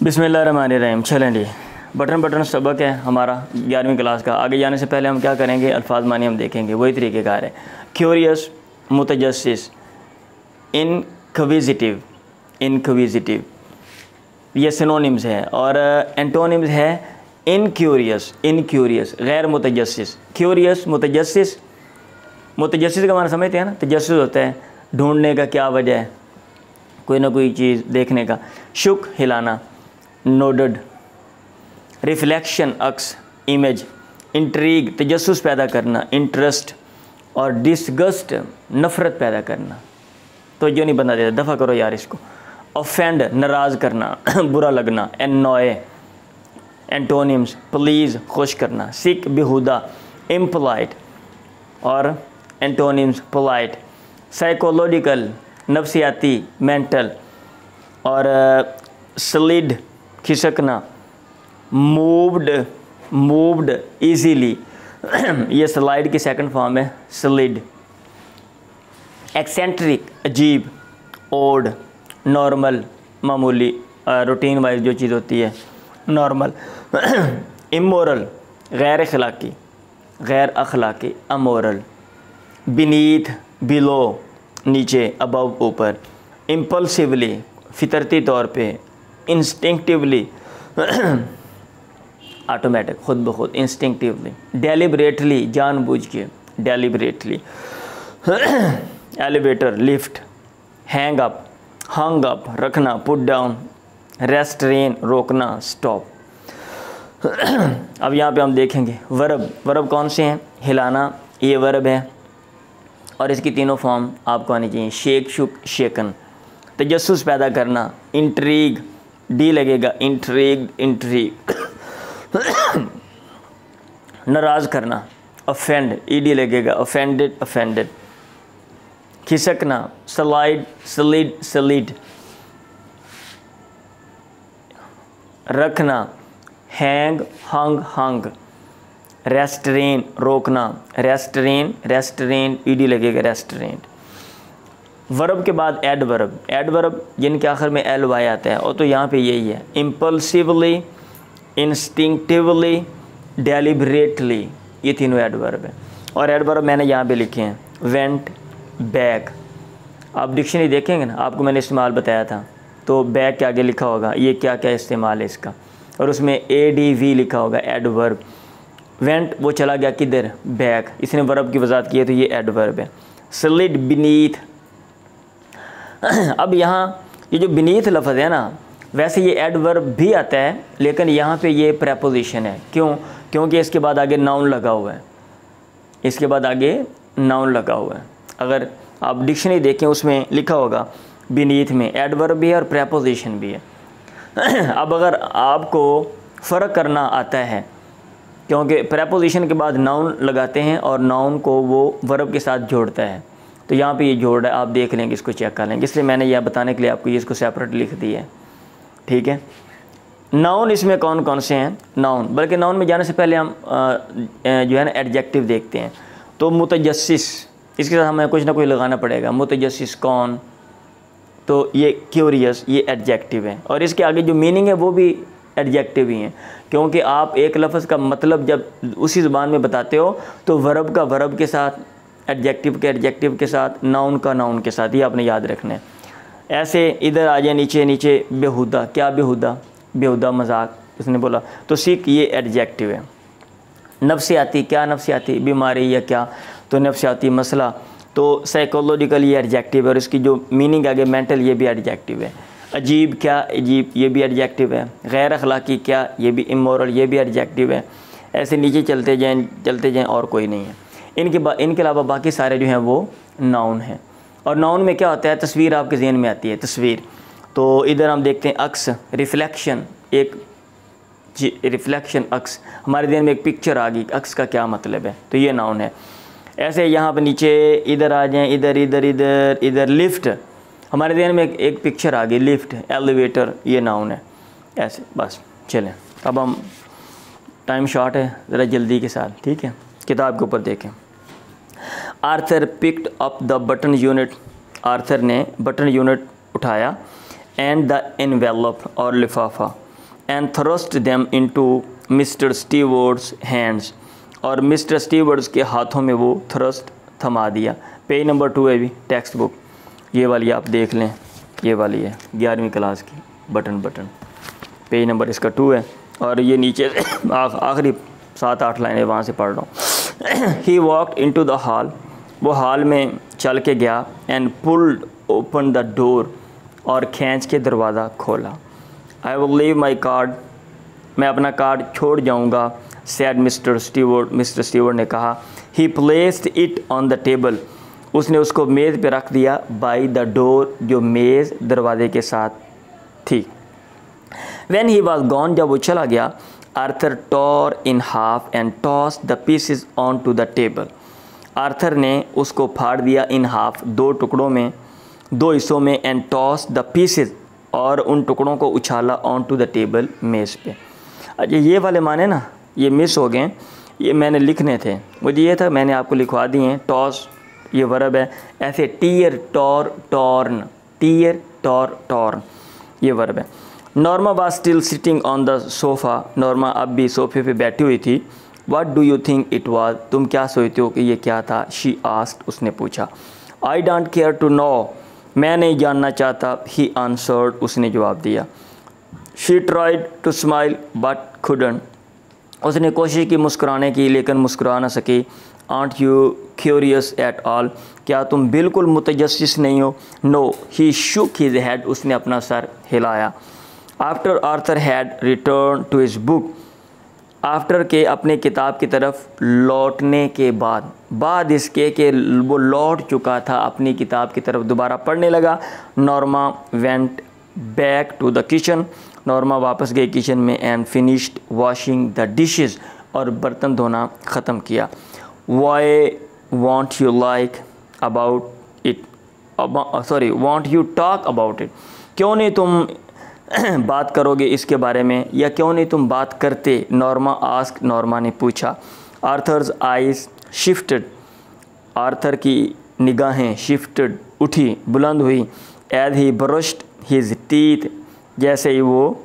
बिस्मिल्लाहिर्रहमानिर्रहीम। चलें जी, बटन सबक है हमारा 11वीं क्लास का। आगे जाने से पहले हम क्या करेंगे, अल्फाज मानी हम देखेंगे, वही तरीक़ेकार है। क्यूरियस, मुतजस्सिस, इनक्विजिटिव ये सिनोनिम्स हैं, और एंटोनिम्स है इनक्यूरियस गैर मुतजस्सिस। क्यूरियस मुतजस्सिस का माना समझते हैं ना, तजस्सुस होता है ढूंढने का, क्या वजह है, कोई ना कोई चीज़ देखने का। शुक हिलाना, नोडेड। रिफ्लेक्शन अक्स, इमेज। इंट्रीग तजस्सुस पैदा करना, इंटरेस्ट। और डिसगस्ट नफ़रत पैदा करना। तो जो नहीं बंदा देता, दफ़ा करो यार इसको। ऑफेंड नाराज़ करना बुरा लगना। एनॉय एंटोनिम्स, प्लीज़ खुश करना। सिक बेहुदा, इम्पोलाइट। और एंटोनिम्स पोलाइट। साइकोलॉजिकल नफ्सियाती, मेंटल। और स्लिड खिसकना। मूव्ड इजीली ये स्लाइड की सेकंड फॉर्म है, स्लिड। एक्सेंट्रिक अजीब, ओड। नॉर्मल मामूली, रूटीन वाइज जो चीज़ होती है, नॉर्मल। इमोरल गैर अखलाकी, अमोरल। बीनीथ बिलो नीचे, अबव ऊपर। इम्पल्सिवली फितरती तौर पे। इंस्टिंक्टिवली ऑटोमेटिक खुद ब खुद, इंस्टिंक्टिवली। डेलिबरेटली जानबूझ के, deliberately. Elevator lift. Hung up रखना, पुट डाउन। रेस्ट्रेन रोकना, स्टॉप। अब यहाँ पे हम देखेंगे वर्ब कौन से हैं। हिलाना ये वर्ब है, और इसकी तीनों फॉर्म आपको आनी चाहिए। शेक शुक शेकन। तजस्सुस पैदा करना, इंट्रीग डी लगेगा, इंट्रीग। नाराज़ करना, ऑफेंड ईडी लगेगा, ऑफेंडेड। खिसकना, स्लिड। रखना, हंग। रेस्ट्रेन रोकना, रेस्ट्रेन ईडी लगेगा, रेस्ट्रेंट। वर्ब के बाद एडवर्ब जिनके आखिर में एल वाई आता है, और तो यहाँ पे यही है। इम्पल्सिवली, इंस्टिंक्टिवली, डेलिबरेटली, ये तीनों एडवर्ब है। और एडवर्ब मैंने यहाँ पे लिखे हैं, वेंट, बैक। आप डिक्शनरी देखेंगे ना, आपको मैंने इस्तेमाल बताया था, तो बैक के आगे लिखा होगा ये क्या क्या इस्तेमाल है इसका, और उसमें ADV लिखा होगा, एडवर्ब। वेंट वो चला गया किधर, बैक, इसने वर्ब की वजाहत की है, तो ये एडवर्ब है। Slid beneath. अब यहाँ ये जो बीनीथ लफ्ज़ है ना, वैसे ये एडवर्ब भी आता है, लेकिन यहाँ पे ये प्रेपोजिशन है। क्योंकि इसके बाद आगे नाउन लगा हुआ है, अगर आप डिक्शनरी देखें उसमें लिखा होगा बीनीथ में एडवर्ब भी है और प्रेपोजिशन भी है। अब अगर आपको फ़र्क करना आता है, क्योंकि प्रेपोजिशन के बाद नाउन लगाते हैं और नाउन को वो वर्ब के साथ जोड़ता है, तो यहाँ पे ये जोड़ है, आप देख लेंगे, इसको चेक कर लेंगे। इसलिए मैंने यह बताने के लिए आपको ये इसको सेपरेट लिख दिया है, ठीक है। नाउन इसमें कौन कौन से हैं, बल्कि नाउन में जाने से पहले हम जो है ना एडजेक्टिव देखते हैं। तो मुतजस्सिस, इसके साथ हमें कुछ ना कुछ लगाना पड़ेगा। मुतजस्सिस कौन, तो ये क्यूरियस, ये एडजेक्टिव है, और इसके आगे जो मीनिंग है वो भी एडजेक्टिव ही है, क्योंकि आप एक लफ्ज़ का मतलब जब उसी ज़ुबान में बताते हो तो वर्ब का वर्ब के साथ, एडजेक्टिव के साथ, नाउन का नाउन के साथ, ये आपने याद रखना है। ऐसे इधर आ जाए नीचे बेहुदा, क्या बेहुदा मजाक इसने बोला, तो सिक ये एडजेक्टिव है। नफ्सियाती, क्या नफ्सियाती बीमारी या क्या, तो नफ्सियाती मसला। तो साइकोलॉजिकल ये एडजेक्टिव है, और इसकी जो मीनिंग आगे मेंटल, ये भी एडजेक्टिव है। अजीब, क्या अजीब, ये भी एडजेक्टिव है। गैर अखलाकी, क्या, ये भी इमोरल, ये भी एडजेक्टिव है। ऐसे नीचे चलते जाएं और कोई नहीं है। इनके अलावा बाकी सारे जो हैं वो नाउन हैं। और नाउन में क्या होता है, तस्वीर आपके ज़हन में आती है, तस्वीर। तो इधर हम देखते हैं अक्स, रिफ्लेक्शन, रिफ्लेक्शन अक्स, हमारे ज़हन में एक पिक्चर आ गई, अक्स का क्या मतलब है, तो ये नाउन है। ऐसे यहाँ पर नीचे इधर आ जाएँ, इधर लिफ्ट, हमारे ज़हन में एक पिक्चर आ गई, लिफ्ट, एलिवेटर, ये नाउन है। ऐसे बस चलें, अब हम टाइम शॉर्ट है, ज़रा जल्दी के साथ, ठीक है, किताब के ऊपर देखें। Arthur picked up the button unit, Arthur ने बटन यूनिट उठाया, एंड द एनवेलप और लिफाफा, and thrust them into mister stewards hands, और मिस्टर स्टीवर्ड्स के हाथों में वो थ्रस्ट थमा दिया। पेज नंबर 2 है भी टेक्स्ट बुक, ये वाली आप देख लें, ये वाली है 11वीं क्लास की, बटन पेज नंबर इसका 2 है, और ये नीचे आखिरी 7-8 लाइनें वहाँ से पढ़ रहा हूँ। He walked into the hall, वो हॉल में चल के गया, and pulled open the door, और खींच के दरवाज़ा खोला। I will leave my card, मैं अपना कार्ड छोड़ जाऊँगा, सैड मिस्टर स्टीवर्ड ने कहा। ही placed it on the table, उसने उसको मेज़ पे रख दिया, बाई द डोर, जो मेज़ दरवाजे के साथ थी। व्हेन ही वॉज गॉन, जब वो चला गया, Arthur tore in half and toss the pieces on to the table, Arthur ने उसको फाड़ दिया इन हाफ, 2 टुकड़ों में, 2 हिस्सों में, एंड टॉस द पीसेस, और उन टुकड़ों को उछाला, ऑन टू द टेबल, मेज़ पे। अच्छा ये वाले माने ना ये मिस हो गए, ये मैंने लिखने थे, मुझे ये था मैंने आपको लिखवा दिए हैं। टॉस ये वर्ब है, ऐसे tear tore torn, tear tore torn ये वर्ब है। Norma was still sitting on the sofa, Norma अब भी सोफे पे बैठी हुई थी। What do you think it was, तुम क्या सोचते हो कि ये क्या था? शी आस्क्ड, उसने पूछा। I don't care to know, मैं नहीं जानना चाहता। ही आंसर्ड, उसने जवाब दिया। She tried to smile but couldn't, उसने कोशिश की मुस्कुराने की लेकिन मुस्कुरा ना सकी। Aren't you curious at all, क्या तुम बिल्कुल मुतजस्सिस नहीं हो? No, he shook his head, उसने अपना सर हिलाया। After Arthur had return to his book, after के अपने किताब की तरफ लौटने के बाद, बाद इसके कि वो लौट चुका था अपनी किताब की तरफ, दोबारा पढ़ने लगा। Norma went back to the kitchen, Norma वापस गई किचन में, and finished washing the dishes, और बर्तन धोना ख़त्म किया। Why won't you like about it, won't you talk about it, क्यों नहीं तुम बात करोगे इसके बारे में, या क्यों नहीं तुम बात करते? नॉर्मा आस्क्ड, नॉर्मा ने पूछा। आर्थर्स आइज शिफ्टेड, आर्थर की निगाहें शिफ्टेड, उठी, बुलंद हुई। As he brushed his teeth, जैसे ही वो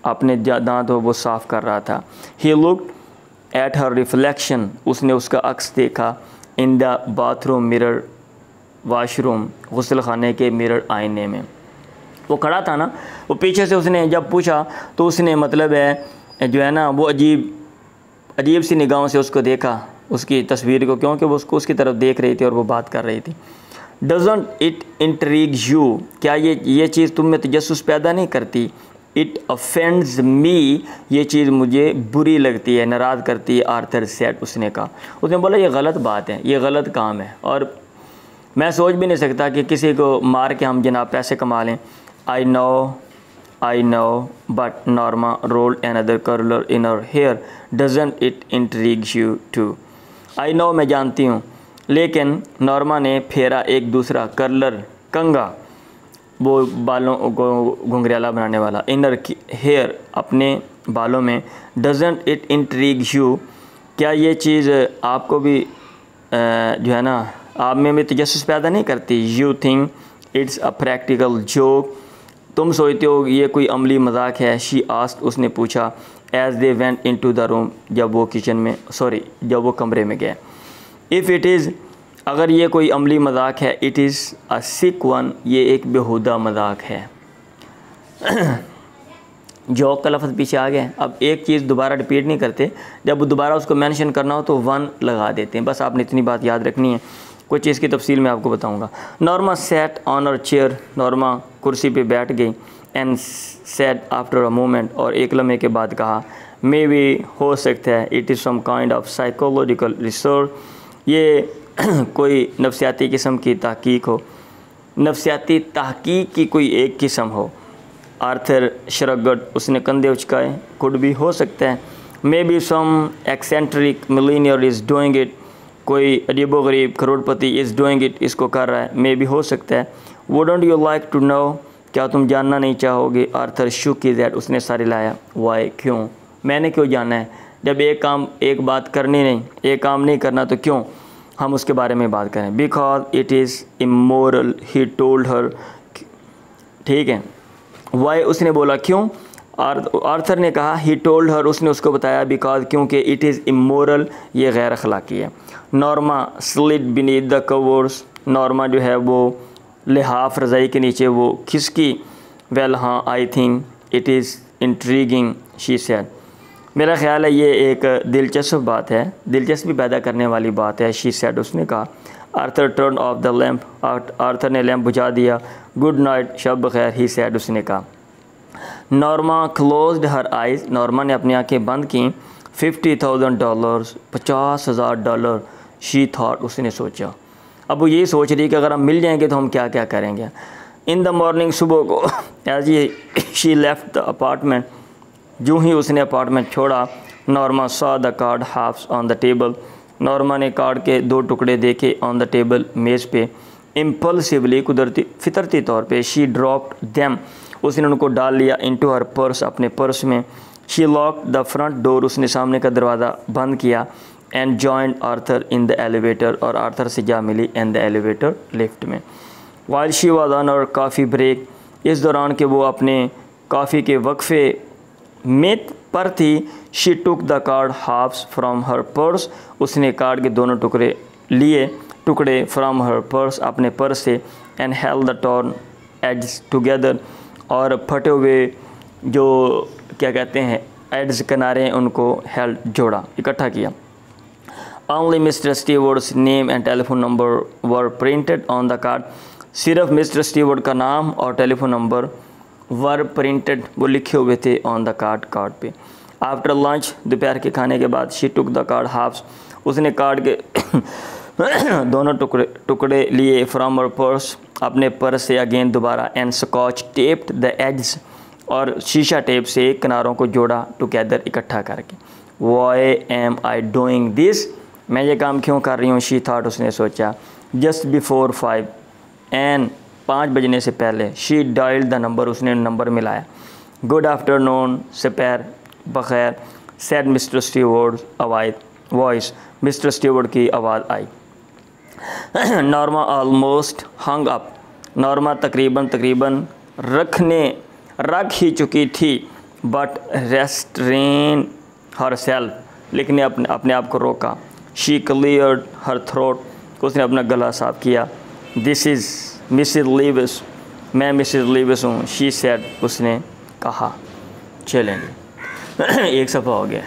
अपने दांतों वो साफ़ कर रहा था। He looked at her reflection, उसने उसका अक्स देखा। In the bathroom mirror, washroom गुस्ल खाने के मिरर, आईने में वो खड़ा था ना, वो पीछे से उसने जब पूछा तो उसने मतलब है जो है ना वो अजीब सी निगाहों से उसको देखा, उसकी तस्वीर को, क्योंकि वो उसको उसकी तरफ देख रही थी और वो बात कर रही थी। डजंट इट इंट्रीग यू, क्या ये चीज़ तुम में तजस्सुस पैदा नहीं करती? इट ऑफेंड्स मी, ये चीज़ मुझे बुरी लगती है, नाराज़ करती है। आर्थर सेड, उसने कहा, उसने बोला ये गलत बात है, ये गलत काम है, और मैं सोच भी नहीं सकता कि किसी को मार के हम जनाब पैसे कमा लें। I know but Norma rolled another curler in her hair, doesn't it intrigue you too. I know, मैं जानती हूँ, लेकिन नॉर्मा ने फेरा एक दूसरा कर्लर, कंघा, वो बालों को घुंघराला बनाने वाला, इनर हेयर, अपने बालों में। डजंट इट इंट्रीग यू, क्या ये चीज़ आपको भी जो है ना आप में भी तजस्सुस पैदा नहीं करती? You think it's a practical joke, तुम सोचते हो ये कोई अमली मजाक है? शी आस्क्ड, उसने पूछा। As they went into the room, जब वो किचन में जब वो कमरे में गए। इफ़ इट इज़, अगर ये कोई अमली मजाक है, it is a sick one, ये एक बेहुदा मजाक है। जोक का लफ्ज़ पीछे आ गया। अब एक चीज़ दोबारा रिपीट नहीं करते, जब दोबारा उसको मेंशन करना हो तो वन लगा देते हैं, बस आपने इतनी बात याद रखनी है। कुछ चीज़ की तफसील मैं आपको बताऊंगा। Norma sat on her chair, Norma कुर्सी पे बैठ गई। And said after a moment, और एक लम्हे के बाद कहा, मे बी, हो सकता है, it is some kind of psychological research, ये कोई नफ्सियाती किस्म की तहकीक हो, नफ्सियाती तहकीक की कोई एक किस्म हो। आर्थर शरगड, उसने कंधे उचकाए। कुड भी, हो सकता है। Maybe some eccentric millionaire is doing it, कोई अजीबोगरीब करोड़पति इज़ डूइंग इट, इसको कर रहा है। मे बी, हो सकता है। Wouldn't you like to know, क्या तुम जानना नहीं चाहोगे? आर्थर शुक हिज हेड, उसने सर हिलाया। वाई, क्यों? मैंने क्यों जानना है? जब एक बात करनी नहीं, एक काम नहीं करना, तो क्यों हम उसके बारे में बात करें? Because it is immoral, he told her, ठीक है। वाई, उसने बोला, क्यों? आर्थर ने कहा ही टोल्ड हर, उसने उसको बताया, बिकॉज क्योंकि इट इज़ इमोरल, ये गैर अखलाकी है। Norma slid beneath the covers, Norma जो है वो लिहाफ रज़ाई के नीचे वो खिसकी। वेल हाँ, I think it is intriguing she said, मेरा ख़्याल है ये एक दिलचस्प बात है, दिलचस्पी पैदा करने वाली बात है। शी सेड, उसने कहा। Arthur turn off the lamp, Arthur ने लैम्प बुझा दिया। गुड नाइट, शब बखैर, ही सेड, उसने कहा। Norma closed her eyes, Norma ने अपनी आंखें बंद की। $50,000, $50,000, शी थॉट, उसने सोचा। अब वो ये सोच रही कि अगर हम मिल जाएंगे तो हम क्या क्या करेंगे। इन द मॉर्निंग, सुबह को, एज ये शी लेफ्ट द अपार्टमेंट, जो ही उसने अपार्टमेंट छोड़ा, Norma saw the card halves on the table, Norma ने कार्ड के 2 टुकड़े देखे ऑन द टेबल, मेज़ पे। इम्पल्सिवली, कुदरती फितरती तौर पे, शी ड्रॉप्ड देम, उसने उनको डाल लिया इनटू हर पर्स, अपने पर्स में। She locked the front door, उसने सामने का दरवाज़ा बंद किया। And joined Arthur in the elevator, और आर्थर से जा मिली इन द एलिवेटर, लिफ्ट में। वाइल शी वाज ऑन और कॉफ़ी ब्रेक, इस दौरान के वो अपने कॉफ़ी के वक्फे में पर थी। She took the card halves from her purse, उसने कार्ड के दोनों टुकड़े लिए, टुकड़े फ्राम हर पर्स, अपने पर्स से। And held the torn edges together, और फटे हुए जो क्या कहते हैं एड्स, किनारे, उनको हेल्ड, जोड़ा, इकट्ठा किया। Only mister stewards name and telephone number were printed on the card, सिर्फ मिस्टर स्टीवर्ड का नाम और टेलीफोन नंबर वर प्रिंटेड, वो लिखे हुए थे ऑन द कार्ड पे। आफ्टर लंच, दोपहर के खाने के बाद, she took the card halves, उसने कार्ड के दोनों टुकड़े लिए फ्रॉम हर पर्स, अपने पर्स से अगेन दोबारा। And scotch taped the edges, और शीशा टेप से किनारों को जोड़ा, टुगेदर, इकट्ठा करके। Why am I doing this, मैं ये काम क्यों कर रही हूँ। शी थॉट, उसने सोचा। जस्ट बिफोर 5 एंड 5 बजने से पहले। शी डायल्ड द नंबर, उसने नंबर मिलाया। गुड आफ्टरनून, सपैर बखैर, said mister Steward voice, mister Steward की आवाज़ आई। Norma almost hung up, Norma तकरीबन रख ही चुकी थी। बट रेस्ट्रेन हर सेल्फ, लेकिन अपने आप को रोका। शी क्लियर्ड हर थ्रोट, उसने अपना गला साफ किया। दिस इज़ मिसेस लीविस, मैं मिसेस लीविस हूँ। शी सेड, उसने कहा। चलेंगे, एक सफ़ा हो गया।